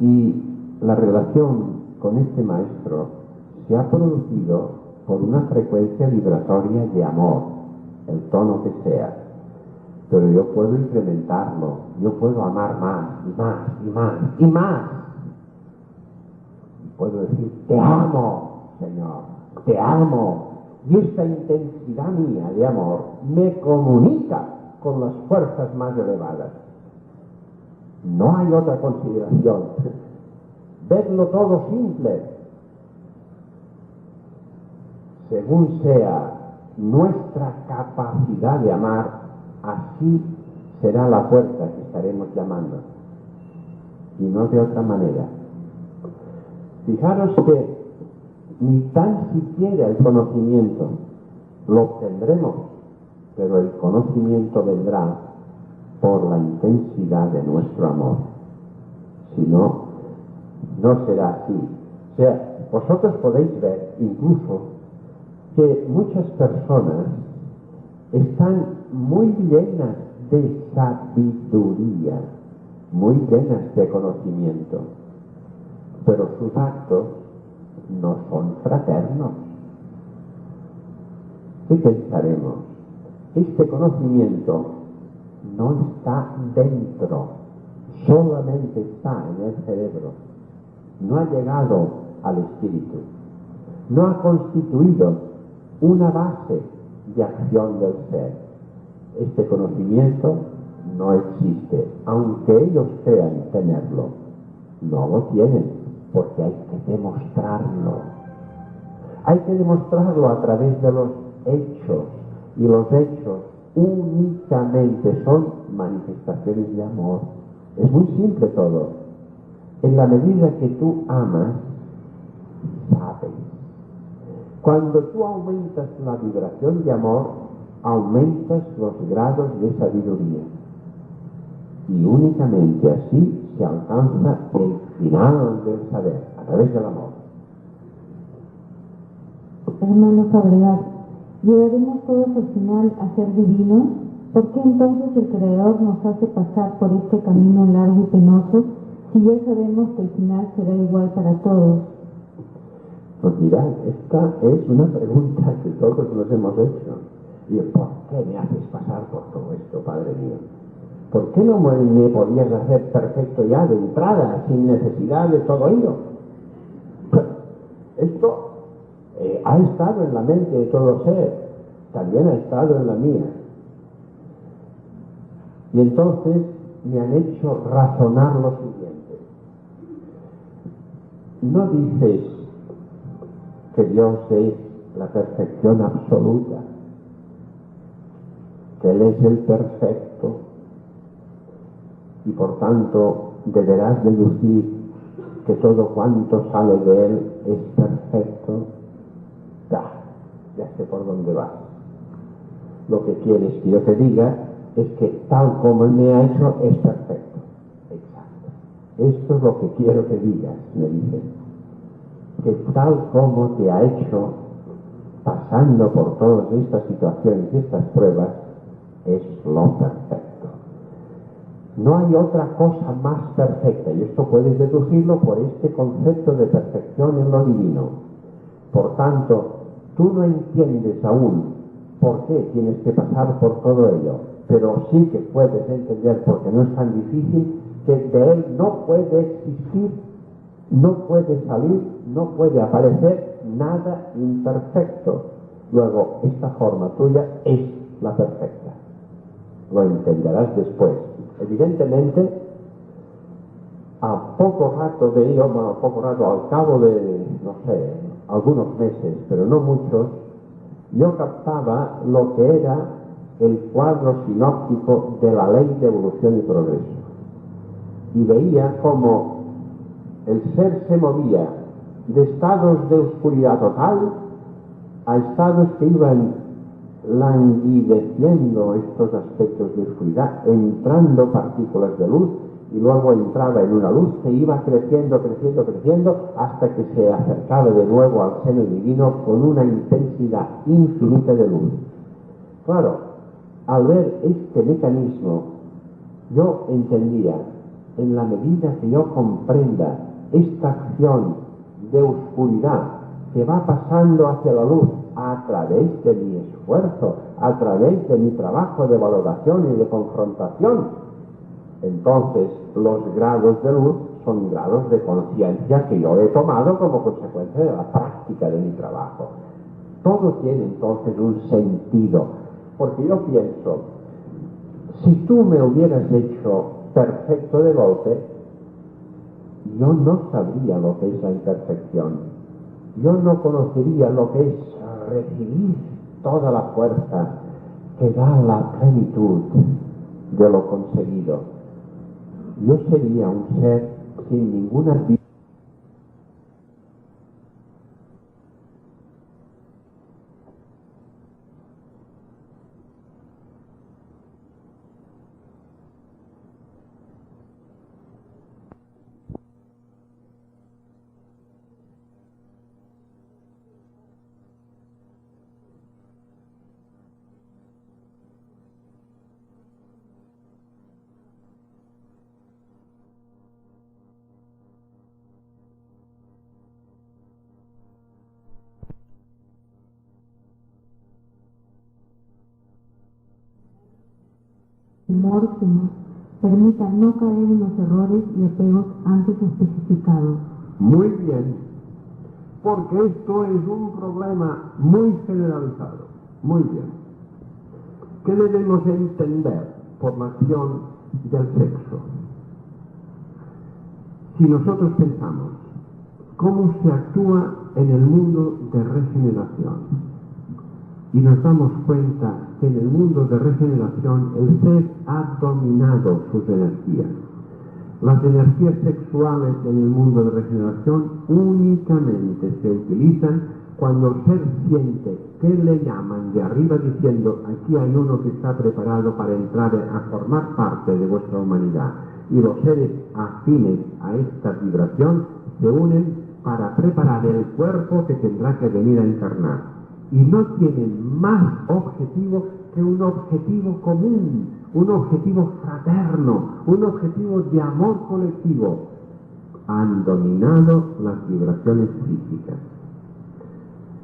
A: Y la relación con este maestro se ha producido por una frecuencia vibratoria de amor, el tono que sea. Pero yo puedo incrementarlo, yo puedo amar más y más y más y más. Y puedo decir, te amo, Señor, te amo. Y esta intensidad mía de amor me comunica con las fuerzas más elevadas. No hay otra consideración. Vedlo todo simple. Según sea nuestra capacidad de amar, así será la puerta que estaremos llamando. Y no de otra manera. Fijaros que ni tan siquiera el conocimiento lo obtendremos, pero el conocimiento vendrá por la intensidad de nuestro amor. Si no, no será así. O sea, vosotros podéis ver incluso que muchas personas están muy llenas de sabiduría, muy llenas de conocimiento, pero sus actos no son fraternos. ¿Qué pensaremos? Este conocimiento no está dentro, solamente está en el cerebro. No ha llegado al espíritu. No ha constituido una base de acción del ser. Este conocimiento no existe, aunque ellos crean tenerlo. No lo tienen, porque hay que demostrarlo. Hay que demostrarlo a través de los hechos, y los hechos únicamente son manifestaciones de amor. Es muy simple todo. En la medida que tú amas, sabes. Cuando tú aumentas la vibración de amor, aumentas los grados de sabiduría. Y únicamente así se alcanza el final del saber, a través del amor.
B: Hermano Fabregat, ¿llegaremos todos al final a ser divinos? ¿Por qué entonces el Creador nos hace pasar por este camino largo y penoso si ya sabemos que el final será igual para todos?
A: Pues mirad, esta es una pregunta que todos nos hemos hecho. Y ¿por qué me haces pasar por todo esto, Padre mío? ¿Por qué no me podías hacer perfecto ya de entrada, sin necesidad de todo ello? Esto ha estado en la mente de todo ser, también ha estado en la mía. Y entonces me han hecho razonar lo siguiente. No dices que Dios es la perfección absoluta, que Él es el perfecto, y por tanto deberás deducir que todo cuanto sale de Él es perfecto. Ya sé por dónde vas. Lo que quieres que yo te diga es que tal como Él me ha hecho es perfecto. Exacto. Esto es lo que quiero que digas, me dice. Que tal como te ha hecho, pasando por todas estas situaciones y estas pruebas, es lo perfecto. No hay otra cosa más perfecta, y esto puedes deducirlo por este concepto de perfección en lo divino. Por tanto, tú no entiendes aún por qué tienes que pasar por todo ello, pero sí que puedes entender, porque no es tan difícil, que de Él no puede existir, no puede salir, no puede aparecer nada imperfecto. Luego, esta forma tuya es la perfecta. Lo entenderás después. Evidentemente, a poco rato de ello, al cabo de, no sé, algunos meses, pero no muchos, yo captaba lo que era el cuadro sinóptico de la ley de evolución y progreso. Y veía cómo el ser se movía de estados de oscuridad total a estados que iban languideciendo estos aspectos de oscuridad, entrando partículas de luz, y luego entraba en una luz que iba creciendo, hasta que se acercaba de nuevo al seno divino con una intensidad infinita de luz. Claro, al ver este mecanismo, yo entendía, en la medida que yo comprenda esta acción de oscuridad que va pasando hacia la luz a través de mi esfuerzo, a través de mi trabajo de valoración y de confrontación, entonces los grados de luz son grados de conciencia que yo he tomado como consecuencia de la práctica de mi trabajo. Todo tiene entonces un sentido, porque yo pienso, si tú me hubieras hecho perfecto de golpe, yo no sabría lo que es la imperfección. Yo no conocería lo que es recibir toda la fuerza que da la plenitud de lo conseguido. Yo sería un ser sin ninguna vida.
B: Temor que nos permita no caer en los errores y apegos antes especificados.
A: Muy bien, porque esto es un problema muy generalizado. Muy bien. ¿Qué debemos entender por la acción del sexo? Si nosotros pensamos cómo se actúa en el mundo de regeneración, y nos damos cuenta que en el mundo de regeneración el ser ha dominado sus energías. Las energías sexuales en el mundo de regeneración únicamente se utilizan cuando el ser siente que le llaman de arriba diciendo: aquí hay uno que está preparado para entrar a formar parte de vuestra humanidad. Y los seres afines a esta vibración se unen para preparar el cuerpo que tendrá que venir a encarnar. Y no tienen más objetivo que un objetivo común, un objetivo fraterno, un objetivo de amor colectivo. Han dominado las vibraciones físicas.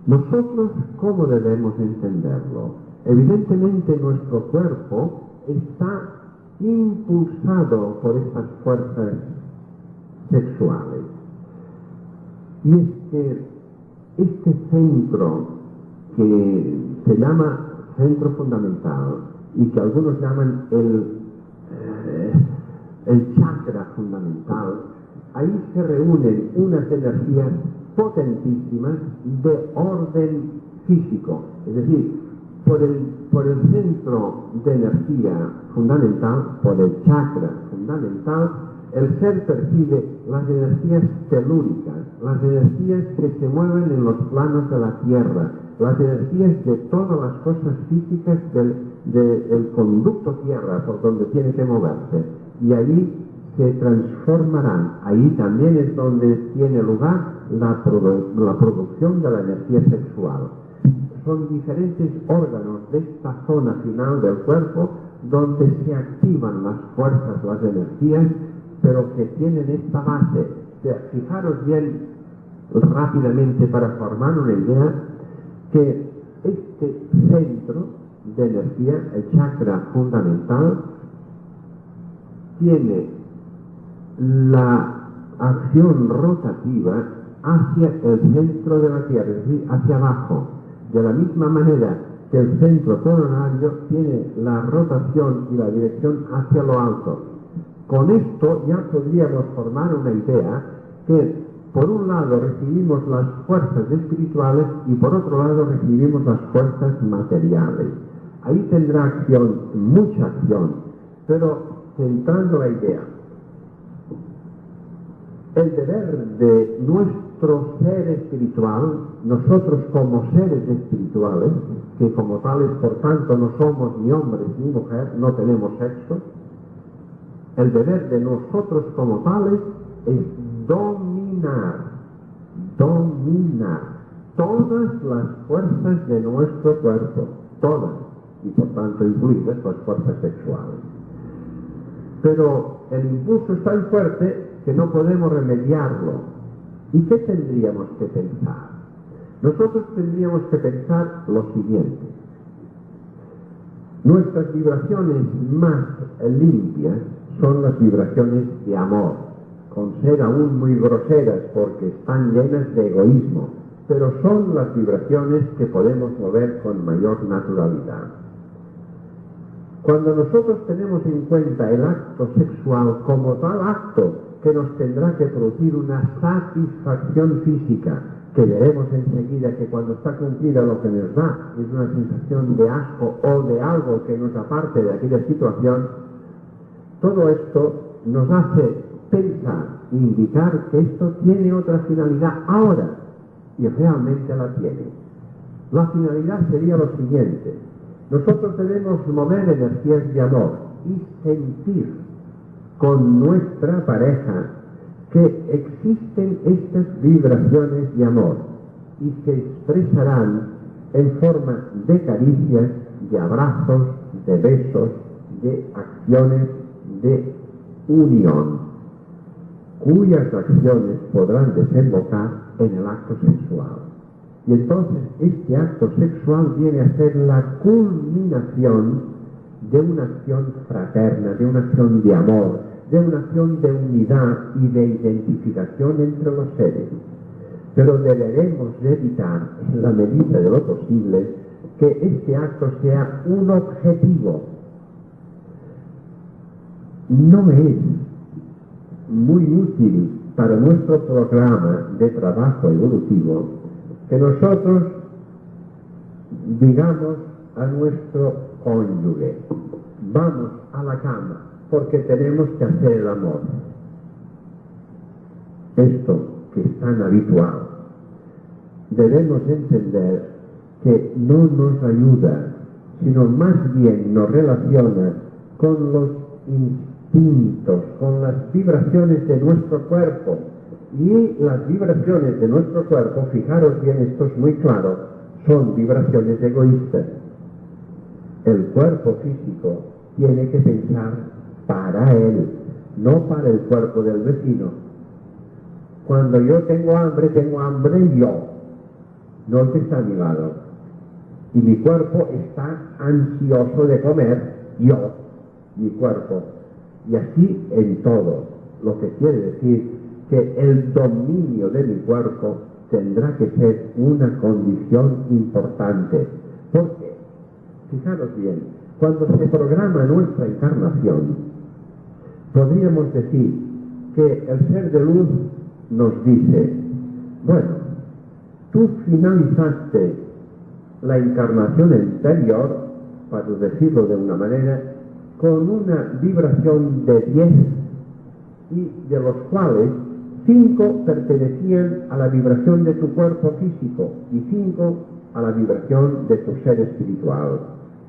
A: Nosotros, ¿cómo debemos entenderlo? Evidentemente nuestro cuerpo está impulsado por estas fuerzas sexuales. Y es que este centro que se llama centro fundamental y que algunos llaman el chakra fundamental, ahí se reúnen unas energías potentísimas de orden físico, es decir, por el centro de energía fundamental, por el chakra fundamental, el ser percibe las energías telúricas, las energías que se mueven en los planos de la Tierra, las energías de todas las cosas físicas del conducto Tierra por donde tiene que moverse. Y allí se transformarán. Ahí también es donde tiene lugar la producción de la energía sexual. Son diferentes órganos de esta zona final del cuerpo donde se activan las fuerzas, las energías, pero que tienen esta base. Fijaros bien rápidamente para formar una idea que este centro de energía, el chakra fundamental, tiene la acción rotativa hacia el centro de la Tierra, es decir, hacia abajo. De la misma manera que el centro coronario tiene la rotación y la dirección hacia lo alto. Con esto ya podríamos formar una idea que por un lado recibimos las fuerzas espirituales y por otro lado recibimos las fuerzas materiales. Ahí tendrá acción, mucha acción, pero centrando la idea. El deber de nuestro ser espiritual, nosotros como seres espirituales, que como tales por tanto no somos ni hombres ni mujer, no tenemos sexo, el deber de nosotros como tales es dominar todas las fuerzas de nuestro cuerpo, todas, y por tanto incluidas las fuerzas sexuales. Pero el impulso es tan fuerte que no podemos remediarlo. ¿Y qué tendríamos que pensar? Nosotros tendríamos que pensar lo siguiente. Nuestras vibraciones más limpias son las vibraciones de amor, con ser aún muy groseras porque están llenas de egoísmo, pero son las vibraciones que podemos mover con mayor naturalidad. Cuando nosotros tenemos en cuenta el acto sexual como tal acto que nos tendrá que producir una satisfacción física, que veremos enseguida que cuando está cumplida lo que nos da es una sensación de asco o de algo que nos aparte de aquella situación, todo esto nos hace pensar e indicar que esto tiene otra finalidad ahora, y realmente la tiene. La finalidad sería lo siguiente: nosotros debemos mover energías de amor y sentir con nuestra pareja que existen estas vibraciones de amor y se expresarán en forma de caricias, de abrazos, de besos, de acciones de unión, cuyas acciones podrán desembocar en el acto sexual. Y entonces este acto sexual viene a ser la culminación de una acción fraterna, de una acción de amor, de una acción de unidad y de identificación entre los seres. Pero deberemos de evitar, en la medida de lo posible, que este acto sea un objetivo. No es muy útil para nuestro programa de trabajo evolutivo que nosotros digamos a nuestro cónyuge: vamos a la cama porque tenemos que hacer el amor. Esto que es tan habitual, debemos entender que no nos ayuda, sino más bien nos relaciona con los instintos, con las vibraciones de nuestro cuerpo. Y las vibraciones de nuestro cuerpo, fijaros bien, esto es muy claro, son vibraciones egoístas. El cuerpo físico tiene que pensar para él, no para el cuerpo del vecino. Cuando yo tengo hambre yo, no el que está a mi lado. Y mi cuerpo está ansioso de comer, yo, mi cuerpo. Y así en todo, lo que quiere decir que el dominio de mi cuerpo tendrá que ser una condición importante. ¿Por qué? Fijaros bien, cuando se programa nuestra encarnación, podríamos decir que el ser de luz nos dice: bueno, tú finalizaste la encarnación anterior, para decirlo de una manera, con una vibración de 10, y de los cuales 5 pertenecían a la vibración de tu cuerpo físico y 5 a la vibración de tu ser espiritual.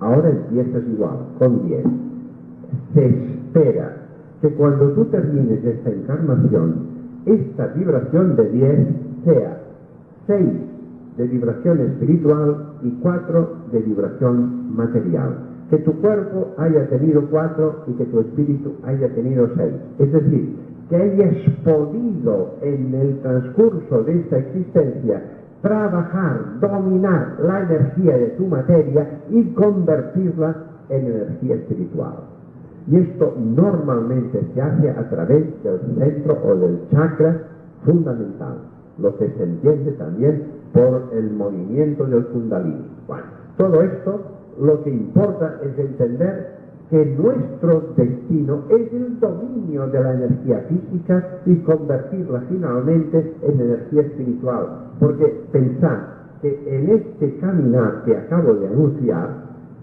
A: Ahora empiezas igual, con 10. Se espera que cuando tú termines esta encarnación, esta vibración de 10 sea 6 de vibración espiritual y 4 de vibración material. Que tu cuerpo haya tenido 4 y que tu espíritu haya tenido 6. Es decir, que hayas podido en el transcurso de esta existencia trabajar, dominar la energía de tu materia y convertirla en energía espiritual. Y esto normalmente se hace a través del centro o del chakra fundamental, lo que se entiende también por el movimiento del Kundalini. Bueno, todo esto lo que importa es entender que nuestro destino es el dominio de la energía física y convertirla finalmente en energía espiritual. Porque pensad que en este caminar que acabo de anunciar,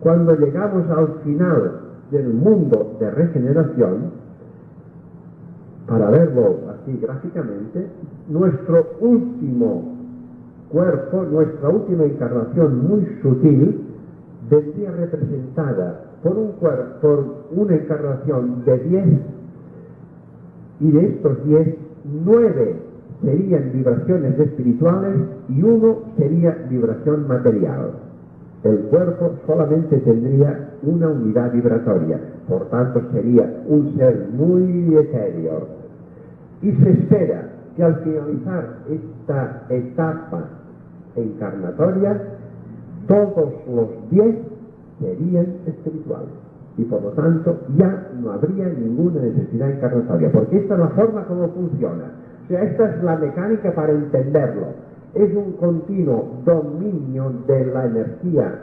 A: cuando llegamos al final del mundo de regeneración, para verlo así gráficamente, nuestro último cuerpo, nuestra última encarnación muy sutil, vendría representada por una encarnación de 10, y de estos 10, 9 serían vibraciones espirituales y 1 sería vibración material. El cuerpo solamente tendría una unidad vibratoria, por tanto sería un ser muy etéreo. Y se espera que al finalizar esta etapa encarnatoria, todos los 10 serían espirituales. Y por lo tanto ya no habría ninguna necesidad encarnatoria, porque esta es la forma como funciona. O sea, esta es la mecánica para entenderlo. Es un continuo dominio de la energía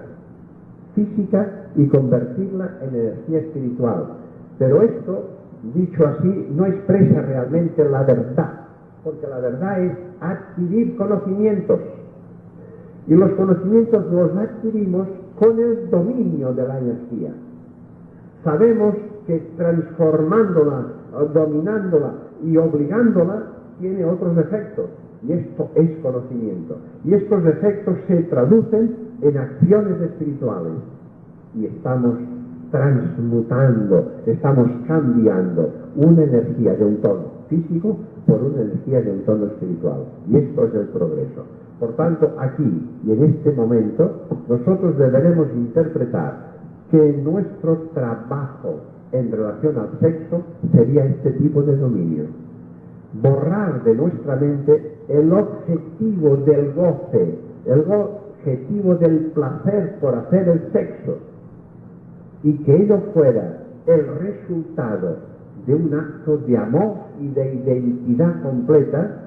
A: física y convertirla en energía espiritual. Pero esto, dicho así, no expresa realmente la verdad, porque la verdad es adquirir conocimientos. Y los conocimientos los adquirimos con el dominio de la energía. Sabemos que transformándola, dominándola y obligándola tiene otros efectos. Y esto es conocimiento. Y estos efectos se traducen en acciones espirituales. Y estamos transmutando, estamos cambiando una energía de un tono físico por una energía de un tono espiritual. Y esto es el progreso. Por tanto, aquí y en este momento, nosotros deberemos interpretar que nuestro trabajo en relación al sexo sería este tipo de dominio. Borrar de nuestra mente el objetivo del goce, el objetivo del placer por hacer el sexo, y que ello fuera el resultado de un acto de amor y de identidad completa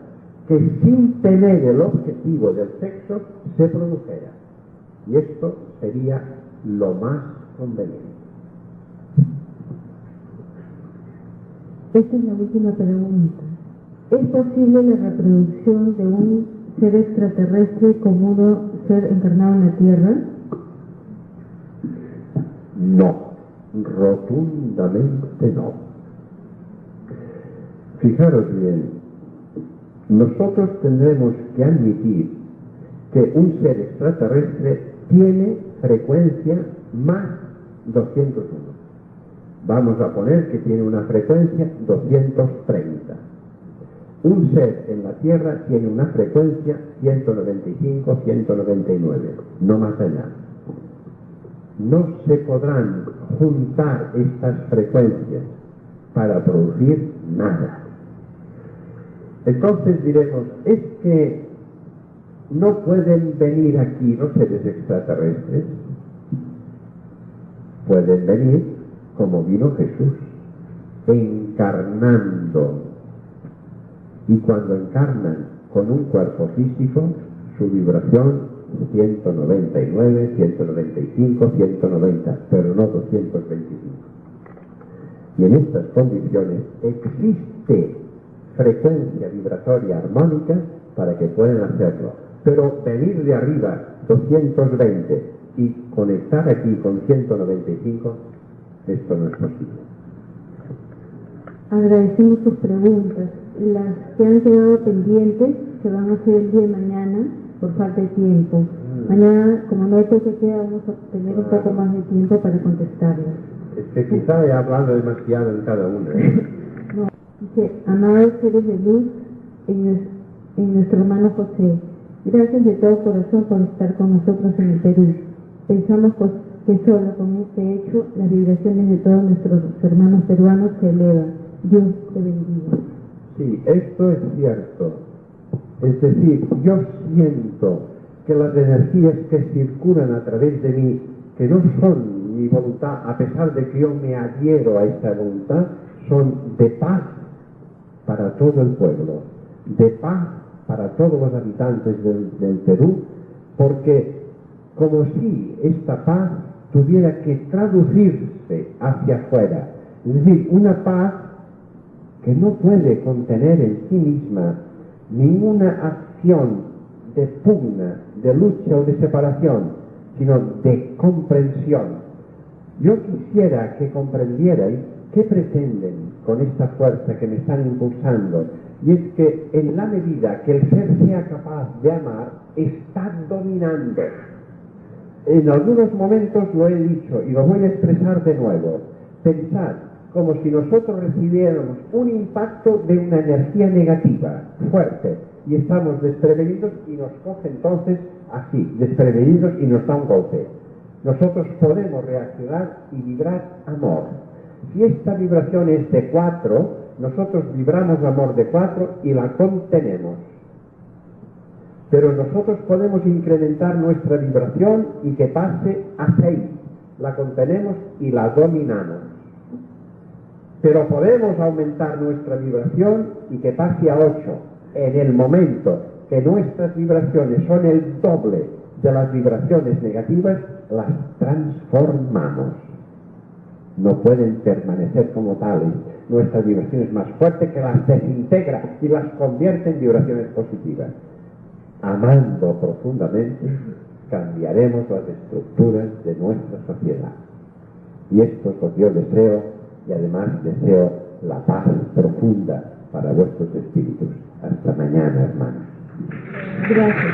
A: que sin tener el objetivo del sexo se produjera. Y esto sería lo más conveniente.
B: Esta es la última pregunta. ¿Es posible la reproducción de un ser extraterrestre como un ser encarnado en la Tierra?
A: No, rotundamente no. Fijaros bien, nosotros tendremos que admitir que un ser extraterrestre tiene frecuencia más 201. Vamos a poner que tiene una frecuencia 230. Un ser en la Tierra tiene una frecuencia 195, 199, no más allá. No se podrán juntar estas frecuencias para producir nada. Entonces diremos, es que no pueden venir aquí los seres extraterrestres. Pueden venir como vino Jesús, encarnando. Y cuando encarnan con un cuerpo físico, su vibración 199, 195, 190, pero no 225. Y en estas condiciones existe frecuencia vibratoria armónica para que puedan hacerlo. Pero venir de arriba 220 y conectar aquí con 195, esto no es posible.
B: Agradecemos sus preguntas. Las que han quedado pendientes se van a hacer el día de mañana por falta de tiempo. Mañana, como no hay toque de queda, vamos a tener un poco más de tiempo para contestarlas.
A: Es que quizá he hablado demasiado en cada una.
B: No, dice, amados seres de luz en nuestro hermano José, gracias de todo corazón por estar con nosotros en el Perú. Pensamos que solo con este hecho las vibraciones de todos nuestros hermanos peruanos se elevan. Dios te bendiga.
A: Sí, esto es cierto. Es decir, yo siento que las energías que circulan a través de mí, que no son mi voluntad, a pesar de que yo me adhiero a esta voluntad, son de paz para todo el pueblo, de paz para todos los habitantes del Perú, porque como si esta paz tuviera que traducirse hacia afuera, es decir, una paz que no puede contener en sí misma ninguna acción de pugna, de lucha o de separación, sino de comprensión. Yo quisiera que comprendierais qué pretenden con esta fuerza que me están impulsando, y es que en la medida que el ser sea capaz de amar, está dominando. En algunos momentos lo he dicho y lo voy a expresar de nuevo. Pensad como si nosotros recibiéramos un impacto de una energía negativa, fuerte, y estamos desprevenidos y nos coge entonces así, desprevenidos y nos da un golpe. Nosotros podemos reaccionar y vibrar amor. Si esta vibración es de 4, nosotros vibramos amor de 4 y la contenemos. Pero nosotros podemos incrementar nuestra vibración y que pase a 6. La contenemos y la dominamos. Pero podemos aumentar nuestra vibración y que pase a 8. En el momento que nuestras vibraciones son el doble de las vibraciones negativas, las transformamos. No pueden permanecer como tales. Nuestra vibración es más fuerte, que las desintegra y las convierte en vibraciones positivas. Amando profundamente, cambiaremos las estructuras de nuestra sociedad. Y esto es lo que yo deseo, y además deseo la paz profunda para vuestros espíritus. Hasta mañana, hermanos.
B: Gracias.